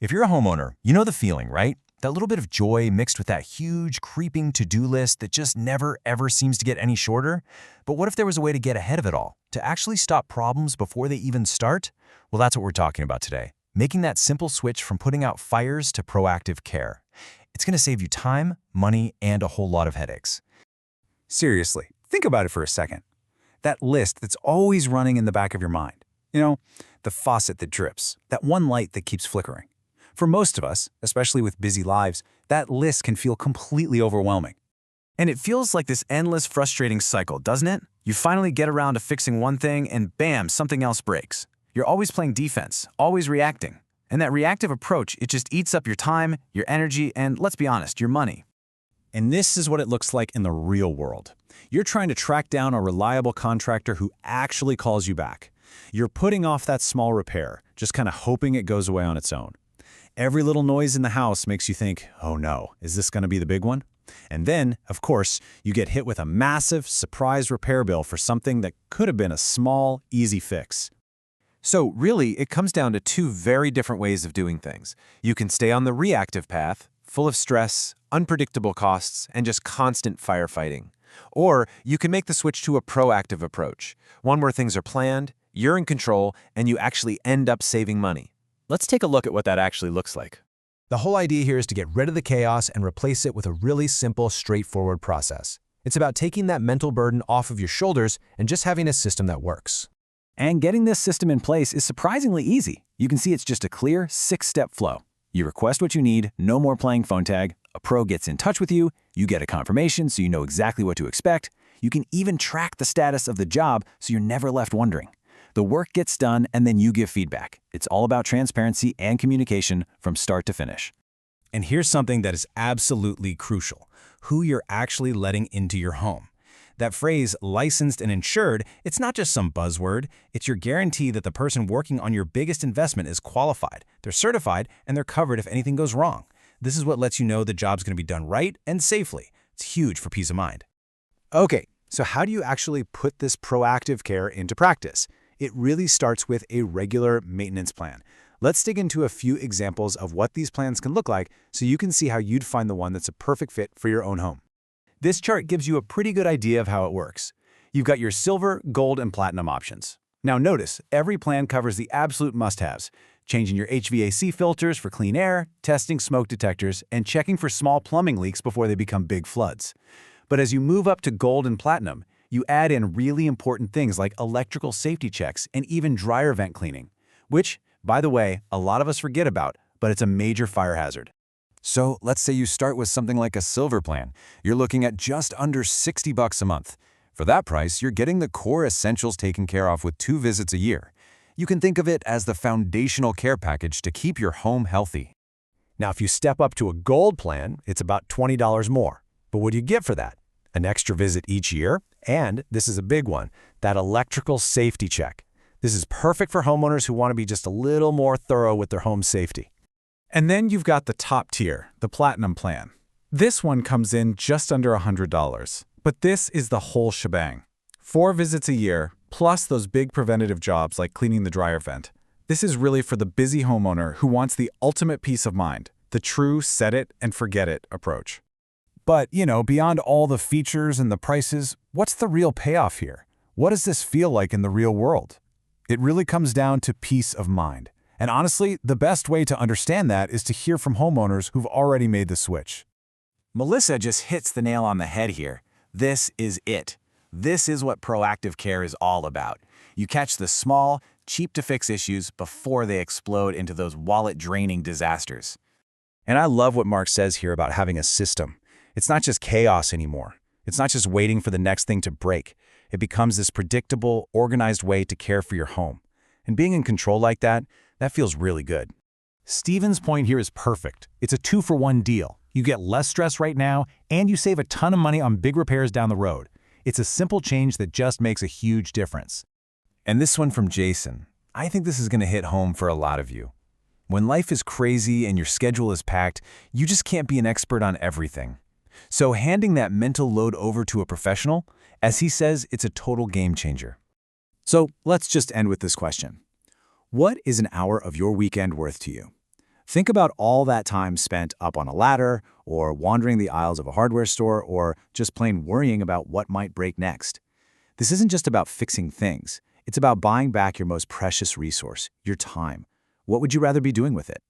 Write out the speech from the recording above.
If you're a homeowner, you know the feeling, right? That little bit of joy mixed with that huge, creeping to-do list that just never, ever seems to get any shorter. But what if there was a way to get ahead of it all, to actually stop problems before they even start? Well, that's what we're talking about today, making that simple switch from putting out fires to proactive care. It's going to save you time, money, and a whole lot of headaches. Seriously, think about it for a second. That list that's always running in the back of your mind. The faucet that drips, that one light that keeps flickering. For most of us, especially with busy lives, that list can feel completely overwhelming. And it feels like this endless, frustrating cycle, doesn't it? You finally get around to fixing one thing and bam, something else breaks. You're always playing defense, always reacting. And that reactive approach, it just eats up your time, your energy, and let's be honest, your money. And this is what it looks like in the real world. You're trying to track down a reliable contractor who actually calls you back. You're putting off that small repair, just kind of hoping it goes away on its own. Every little noise in the house makes you think, oh no, is this going to be the big one? And then, of course, you get hit with a massive surprise repair bill for something that could have been a small, easy fix. So really, it comes down to two very different ways of doing things. You can stay on the reactive path, full of stress, unpredictable costs, and just constant firefighting. Or you can make the switch to a proactive approach, one where things are planned, you're in control, and you actually end up saving money. Let's take a look at what that actually looks like. The whole idea here is to get rid of the chaos and replace it with a really simple, straightforward process. It's about taking that mental burden off of your shoulders and just having a system that works. And getting this system in place is surprisingly easy. You can see it's just a clear 6-step flow. You request what you need, no more playing phone tag, a pro gets in touch with you, you get a confirmation so you know exactly what to expect. You can even track the status of the job so you're never left wondering. The work gets done and then you give feedback. It's all about transparency and communication from start to finish. And here's something that is absolutely crucial: who you're actually letting into your home. That phrase, licensed and insured, it's not just some buzzword. It's your guarantee that the person working on your biggest investment is qualified, they're certified, and they're covered if anything goes wrong. This is what lets you know the job's going to be done right and safely. It's huge for peace of mind. Okay, so how do you actually put this proactive care into practice? It really starts with a regular maintenance plan. Let's dig into a few examples of what these plans can look like so you can see how you'd find the one that's a perfect fit for your own home. This chart gives you a pretty good idea of how it works. You've got your silver, gold, and platinum options. Now notice, every plan covers the absolute must-haves: changing your HVAC filters for clean air, testing smoke detectors, and checking for small plumbing leaks before they become big floods. But as you move up to gold and platinum, you add in really important things like electrical safety checks and even dryer vent cleaning, which, by the way, a lot of us forget about, but it's a major fire hazard. So let's say you start with something like a silver plan. You're looking at just under $60 a month. For that price, you're getting the core essentials taken care of with 2 visits a year. You can think of it as the foundational care package to keep your home healthy. Now, if you step up to a gold plan, it's about $20 more. But what do you get for that? An extra visit each year, and this is a big one, that electrical safety check. This is perfect for homeowners who want to be just a little more thorough with their home safety. And then you've got the top tier, the platinum plan. This one comes in just under $100, but this is the whole shebang. 4 visits a year, plus those big preventative jobs like cleaning the dryer vent. This is really for the busy homeowner who wants the ultimate peace of mind, the true set it and forget it approach. But, beyond all the features and the prices, what's the real payoff here? What does this feel like in the real world? It really comes down to peace of mind. And honestly, the best way to understand that is to hear from homeowners who've already made the switch. Melissa just hits the nail on the head here. This is it. This is what proactive care is all about. You catch the small, cheap-to-fix issues before they explode into those wallet-draining disasters. And I love what Mark says here about having a system. It's not just chaos anymore. It's not just waiting for the next thing to break. It becomes this predictable, organized way to care for your home. And being in control like that feels really good. Steven's point here is perfect. It's a 2-for-1 deal. You get less stress right now, and you save a ton of money on big repairs down the road. It's a simple change that just makes a huge difference. And this one from Jason. I think this is going to hit home for a lot of you. When life is crazy and your schedule is packed, you just can't be an expert on everything. So handing that mental load over to a professional, as he says, it's a total game changer. So let's just end with this question. What is an hour of your weekend worth to you? Think about all that time spent up on a ladder, or wandering the aisles of a hardware store, or just plain worrying about what might break next. This isn't just about fixing things. It's about buying back your most precious resource, your time. What would you rather be doing with it?